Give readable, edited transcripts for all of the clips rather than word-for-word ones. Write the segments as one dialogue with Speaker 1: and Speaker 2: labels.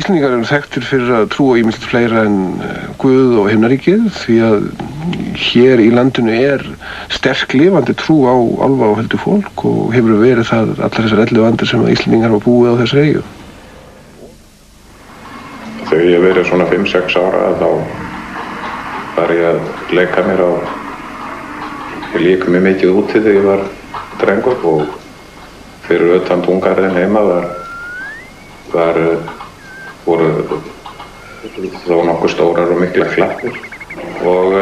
Speaker 1: Íslendingar eru þekktir fyrir að trúa ýmislegt fleira en Guð og himnaríkið því að hér í landinu sterk lifandi trú á álfa og huldufólk og hefur verið það allar þessar 11 aldir sem Íslendingar hafa búið á þessari eyju.
Speaker 2: Þegar ég verið svona 5-6 ára þá var ég að leika mér á ég lék mér mikið úti þegar ég var drengur og fyrir utan túngarðinn heima voru þó nokkuð stórar og mikla klappir og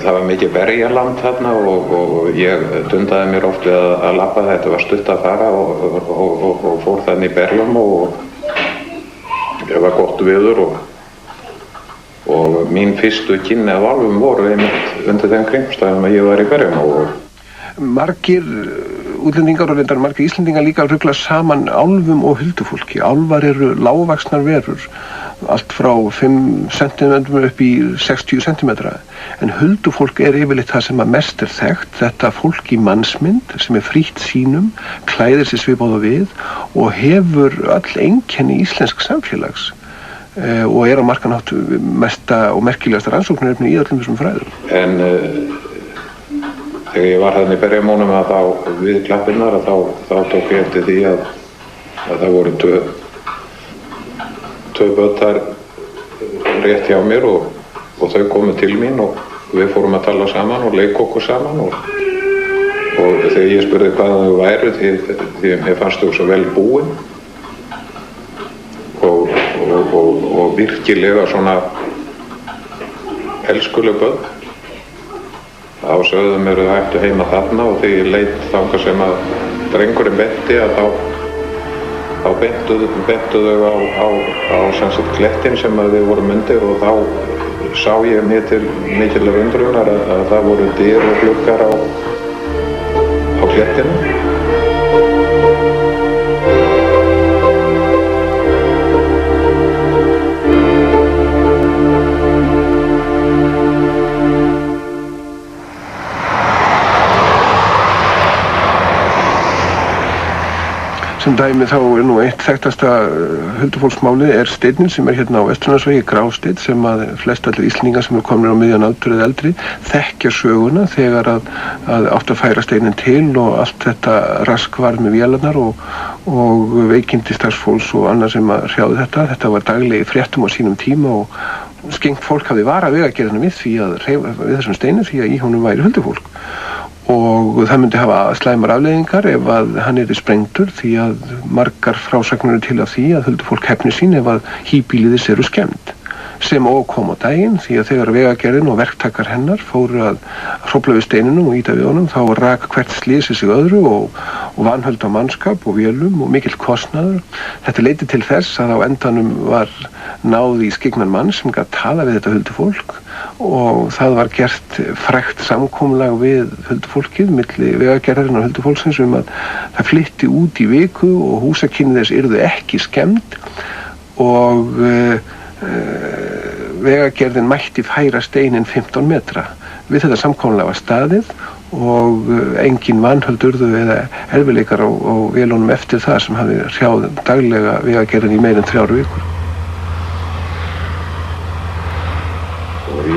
Speaker 2: það var mikið berjaland þarna og ég dundaði mér oft við að labba þetta var stutt að fara og fór þannig í berjum og það var gott veður og mín fyrstu kynni af álfum voru einmitt undir þeim kringumstæðum að ég var í berjum og
Speaker 1: margir útlendingar og reyndar margir Íslendingar líka að rugla saman álfum og huldufólki. Álfar eru lágvaxnar verur, allt frá 5 cm upp í 60 cm. En huldufólk yfirleitt það sem að mest þekkt, þetta fólk í mannsmynd sem frítt sínum, klæðir sig svipað og við og hefur öll einkenni íslensk samfélags og á margan hátt mesta og merkilegasta rannsóknarefni í öllum þessum fræðum.
Speaker 2: En þegar ég var þarna í berjamónum að þá við klappirnar að þá tók ég eftir því að það voru tvö börn þar rétt hjá mér og þau komu til mín og við fórum að tala saman og leika okkur saman og þegar ég spurði hvaðan þau væru því mér fannst þau svo vel búin og virkilega svona elskuleg börn. Þá sögðu mér að þau ættu heima þarna og þegar ég leit þangað sem að drengurinn benti að þá bentu þau á sem sagt klettin sem að við vorum undir og þá sá ég mér til mikillar undrunar að það voru dyr og gluggar á klettinu.
Speaker 1: Sem dæmi þá nú eitt þekktasta huldufólksmálið steinninn sem hérna á Vesturlandsvegi, Grásteinn, sem að flest allir Íslendingar sem komnir á miðjan aldur eða eldri þekkja söguna þegar að átti að færa steininn til og allt þetta rask var með vélarnar og veikindi starfsfólks og annað sem að hrjáði þetta. Þetta var daglegi fréttum á sínum tíma og skengt fólk hafði varað Vegagerðina við þessum steini því að í honum væri huldufólk. Og það myndi hafa slæmar afleiðingar ef að hann sprengdur því að margar frásagnir til af því að huldufólk hefni sín ef að híbýliðis eru skemmt. Sem kom á daginn því að þegar Vegagerðin og verktakar hennar fóru að hrófla við steininum og ýta við honum þá rak hvert slysið sig öðru og vanhöld á mannskap og vélum og mikill kostnaður. Þetta leiddi til þess að á endanum var náð í skyggnan mann sem gat talað við þetta huldufólk og það var gert frægt samkomulag við huldufólkið milli Vegagerðarinnar og huldufólksins að það flytti út í viku og húsakynni þess yrðu ekki skemmt og Vegagerðin mætti færa steinin 15 metra. Við þetta samkomulag var staðið og engin vanhöld urðu eða erfiðleikar á vélunum eftir það sem hafði hrjáð daglega Vegagerðin í meira en 3 vikur.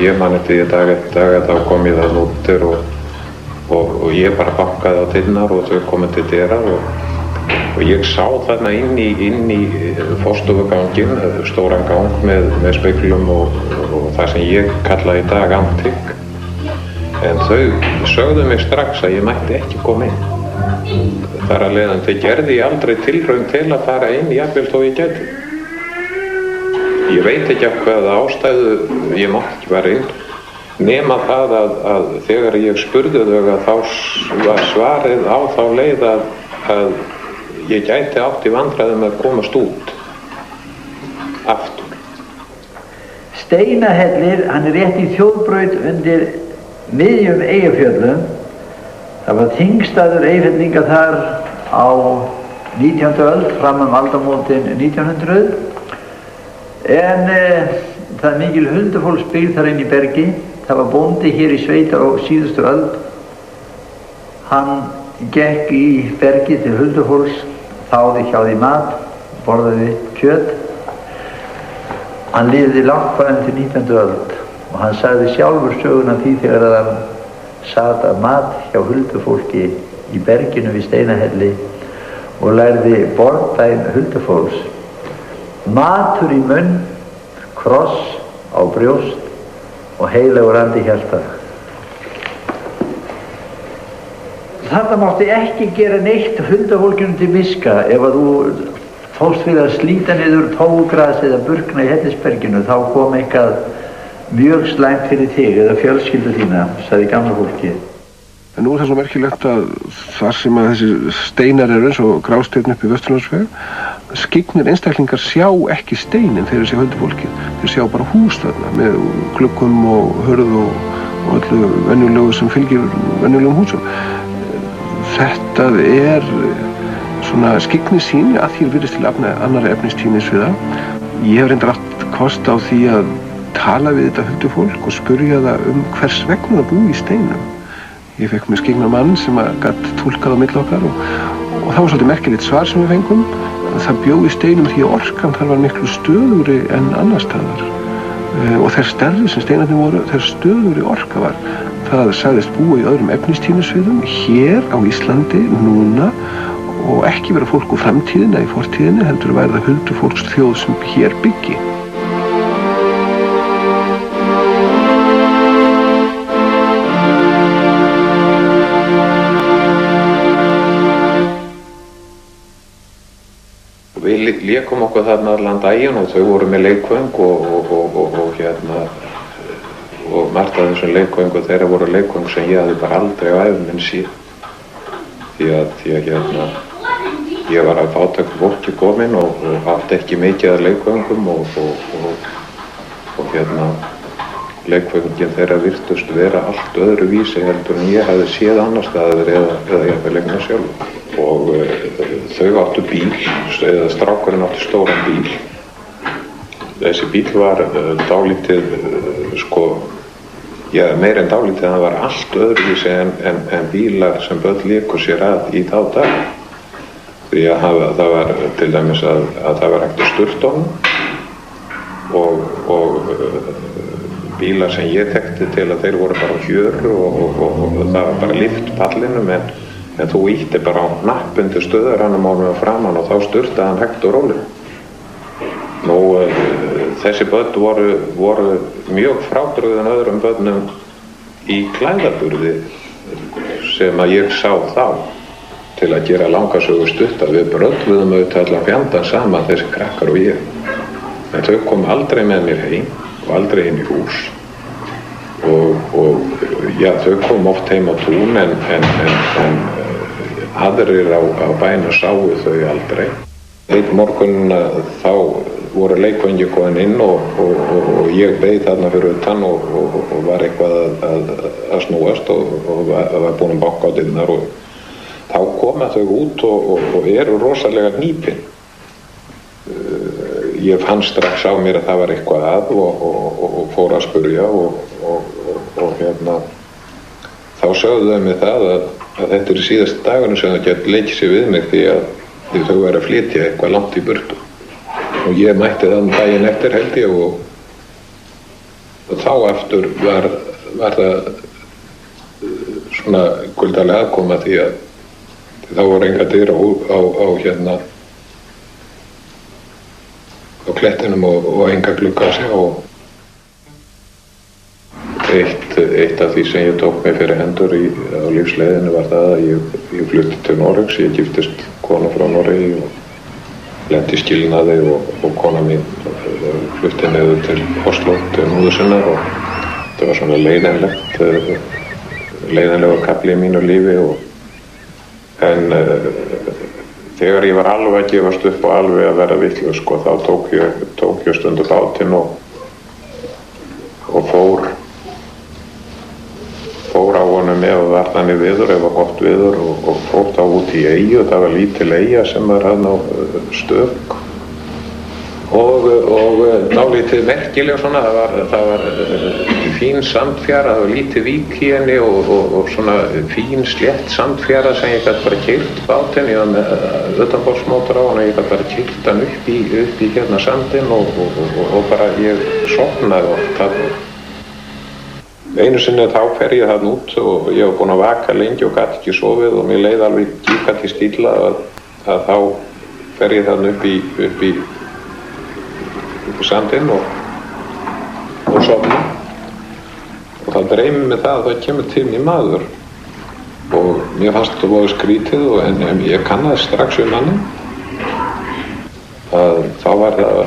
Speaker 2: Ég man eftir dag eftir dag að þá kom ég það núttir og ég bara bankaði á dyrnar og þau komið til dyra og ég sá þarna inn í forstofuganginn, stóran gang með speglum og það sem ég kalla í dag antík. En þau sögðu mig strax að ég mætti ekki koma inn. Þar að leiðandi gerði ég aldrei tilraun til að fara inn jafnvel þó ég gæti. Ég veit ekki af hvaða ástæðu ég mátti ekki fara inn, nema það að þegar ég spurði þau að þá var svarið á þá leið að ég gæti átt í vandræðum að komast út aftur.
Speaker 3: Steinahellir, hann rétt í þjóðbraut undir miðjum Eyjafjöllum. Það var þingstaður Eyjfellinga þar á 19. öld, fram aldamótin 1900. En það er mikil huldufólksbyggð þar inn í bergi. Það var bóndi hér í sveitar á síðustu öld. Hann gekk í bergi til huldufólks, þáði hjá því mat, borðaði kjöt Hann lifði langt fram til 19. öld og hann sagði sjálfur söguna því þegar að hann sat að mat hjá huldufólki í berginu við Steinahelli og lærði borðdæn huldufólks. Matur í munn, kross á brjóst og heilagur andi í hjarta. Þarna mátti ekki gera neitt huldufólkinu til miska ef að þú fórst fyrir að slíta niður tógras eða burkna í Hellisberginu, þá kom eitthvað mjög slæmt fyrir þig eða fjölskyldu þína, sagði gamla fólki.
Speaker 1: En nú er það svo merkilegt að þar sem að þessi steinar eru eins og Grásteinn upp í Vesturlandsveg, skyggnir einstaklingar sjá ekki steinin þegar þeir sjá huldufólkið. Þeir sjá bara hús þarna með gluggum og hurð og öllu venjulegu sem fylgir venjulegum húsum. Þetta er svona skyggnisýni að því virðist til annarra efnistíðnis við það. Ég hef reyndar átt kost á því að tala við þetta huldufólk og spurja það hvers vegna það búi í steinum. Ég fekk mér skyggnan mann sem gat túlkað á milli okkar og það var svolítið merkilegt svar sem við fengum. Það bjó í steinum því að orkan þar var miklu stöðugri en annar staðar. Og þær stærri sem steinarnir voru, þær stöðugri orka var. Það sagðist búa í öðrum efnistíðnisviðum hér á Íslandi núna og ekki vera fólk úr framtíðinni eða í fortíðinni, heldur að væri það huldufólksþjóð sem hér byggi.
Speaker 2: Við lékum okkur þarna allan daginn og þau voru með leikvöng og margt af þessum leikvöngu þeirra voru leikvöng sem ég hafði bara aldrei á ævi minn séð. Því að ég var af fátæku fólki kominn og átti ekki mikið af leikvöngum og leikvöngin þeirra virtust vera allt öðruvísi heldur en ég hafði séð annars staðar eða jafnvel eigna sjálf. Og þau áttu bíl, eða strákurinn átti stóran bíl. Þessi bíl var dálítið, meir en dálítið, það var allt öðruvísi en bílar sem börn léku sér að í þá dag. Því að það var til dæmis að það var hægt að sturta honum og bílar sem ég þekkti til að þeir voru bara á hjöru og það var bara lyft pallinum en þú ítti bara á hnapp undir stöðuranum á framan og þá sturtaði hann hægt og rólega. Nú, þessi börn voru mjög frábrugðin öðrum börnum í klæðaburði sem að ég sá þá til að gera langasögu stutta. Við brölluðum auðvitað allan fjandann saman þessi krakkar og ég. En þau kom aldrei með mér heim og aldrei inn í hús. Og þau kom oft heim á tún en aðrir á bæna sáu þau aldrei. Einn morgun þá voru leikvöngir komin inn og ég beið þarna fyrir utan og var eitthvað að snúast og var búinn að banka á dyrnar og þá koma þau út og eru rosalega hnípin. Ég fann strax á mér að það var eitthvað að og fór að spurja og þá sögðu þau mig það að þetta er síðasti dagurinn sem þau gett leikið sér við mig því þau væri að flytja eitthvað langt í burtu. Og ég mætti þann daginn eftir held ég og þá aftur var það svona kuldalega aðkoma því að þá voru enga dyr á klettinum og enga glugga að sjá. Eitt af því sem ég tók mig fyrir hendur á lífsleiðinu var það að ég flutti til Noregs, ég giftist konu frá Noregi og lenti í skilnaði og kona mín flutti niður til Oslo til móður sinnar og þetta var svona leiðinlegur kafli í mínu lífi en þegar ég var alveg að gefast upp og alveg að vera vitlaus þá tók ég stundu bátinn og fór á honum ef það var þannig viður, ef það var gott viður og fór þá út í eyju, það var lítil eyja sem var hann á stök og dálítið merkileg svona, það var fín sandfjara, það var lítið vík í henni og svona fín slétt sandfjara sem ég gæti bara keyrt bátinn, ég var með utanborðsmótor á hann og ég gæti bara keyrt hann upp í hérna sandinn og bara ég sofnaði oft þarna. Einu sinni þá fer ég þarna út og ég var búinn að vaka lengi og gæti ekki sofið og mér leið alveg gíkandi stíla að þá fer ég þarna upp í sandinn og sofna og það dreymir mig það að það kemur til mér maður og mér fannst þetta voru skrítið en ég kannaði strax manninn að þá var það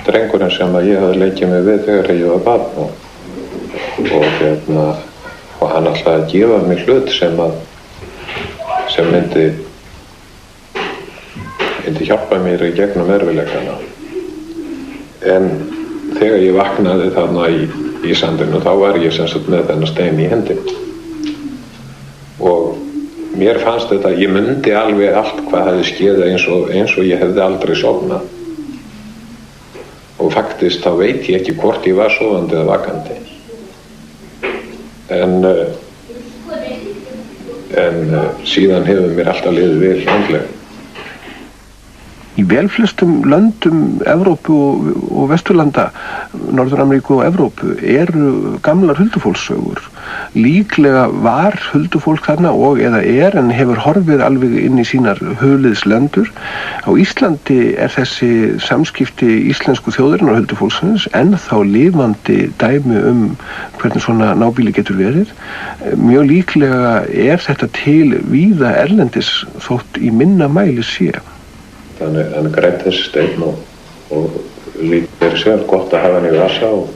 Speaker 2: drengurinn sem að ég hafði leikið mig við þegar ég var barn og hann ætlaði að gefa mér hlut sem myndi hjálpa mér í gegnum erfiðleikana. En þegar ég vaknaði þarna í sandinu þá var ég sem sagt með þennan stein í hendinni. Og mér fannst þetta, ég mundi alveg allt hvað hefði skeið eins og ég hefði aldrei sofnað. Og faktist þá veit ég ekki hvort ég var sofandi eða vakandi. En síðan hefur mér alltaf liðið vel andlega.
Speaker 1: Í velflestum löndum Evrópu og Vesturlanda, Norður-Ameríku og Evrópu eru gamlar huldufólkssögur. Líklega var huldufólk þarna og eða en hefur horfið alveg inn í sínar höfuðliðslöndur. Á Íslandi þessi samskipti íslensku þjóðarinnar og huldufólksins ennþá lifandi dæmi hvernig svona nábýli getur verið. Mjög líklega þetta til víða erlendis þótt í minna mæli sé.
Speaker 2: Þannig grænt þessi steinn og líka sér gott að hafa hann í vasa og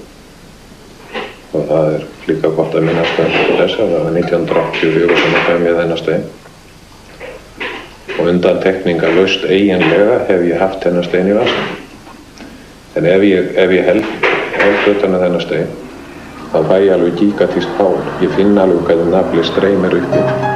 Speaker 2: það líka gott að minnast þess að það var 1984 sem að fæm ég þennan steinn og undan tekningalaust eiginlega hef ég haft þennan steinn í vasa. En ef ég held utan að þennan steinn þá fæ ég alveg gigatískt pál. Ég finn alveg hvernig nafli streymir uppi.